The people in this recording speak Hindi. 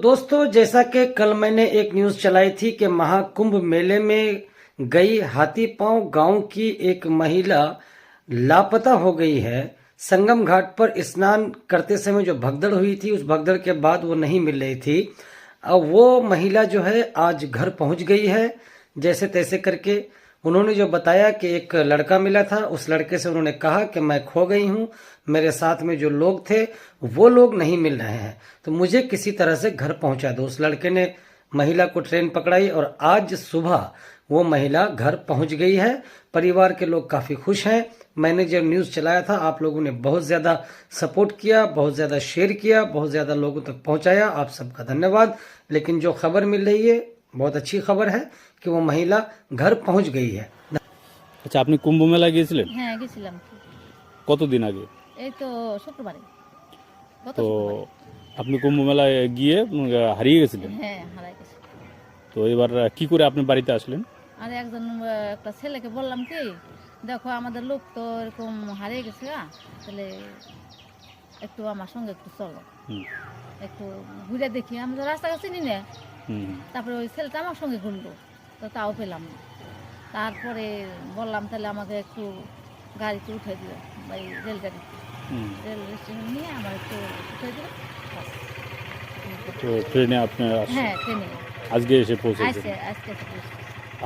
दोस्तों, जैसा कि कल मैंने एक न्यूज चलाई थी कि महाकुंभ मेले में गई हाथीपांव गांव की एक महिला लापता हो गई है। संगम घाट पर स्नान करते समय जो भगदड़ हुई थी, उस भगदड़ के बाद वो नहीं मिल रही थी। अब वो महिला जो है आज घर पहुंच गई है। जैसे तैसे करके उन्होंने जो बताया कि एक लड़का मिला था, उस लड़के से उन्होंने कहा कि मैं खो गई हूं, मेरे साथ में जो लोग थे वो लोग नहीं मिल रहे हैं, तो मुझे किसी तरह से घर पहुंचा दो। उस लड़के ने महिला को ट्रेन पकड़ाई और आज सुबह वो महिला घर पहुंच गई है। परिवार के लोग काफी खुश हैं। मैंने जब न्यूज चलाया था, आप लोगों ने बहुत ज्यादा सपोर्ट किया, बहुत ज्यादा शेयर किया, बहुत ज्यादा लोगों तक पहुंचाया, आप सबका धन्यवाद। लेकिन जो खबर मिल रही है, बहुत अच्छी खबर है कि वो महिला घर पहुंच गई है। আচ্ছা, আপনি কুম্ভ মেলায় গিয়েছিলেন? হ্যাঁ গেছিলাম। কতদিন আগে? এই তো শুক্রবারে, গত তো শুক্রবারে। আপনি কুম্ভ মেলায় গিয়ে হারিয়ে গেছিলেন। হ্যাঁ হারাই গেছি। তো এবার কি করে আপনি বাড়িতে আসলেন? আর একজন একটা ছেলেকে বললাম কি, দেখো আমাদের লোক তো এরকম হারিয়ে গেছে, তাহলে একটু আমার সঙ্গে একটু চলো, হুম, একটু ঘুরে দেখি। আমরা তো রাস্তা চিনি না। হুম, তারপরে ওই ছেলেটা আমার সঙ্গে ঘুরলো, তো তাও পেলাম না। তারপরে বললাম তাহলে আমাকে একটু গাড়িতে উঠে দিও, এই রেলগাড়ি, হুম। রেল স্টেশন নিয়ে আমার একটু উঠে দিল। তো ট্রেনে আপনি হ্যাঁ ট্রেনে আজকে এসে পৌঁছেছেন? আজকে এসে পৌঁছে।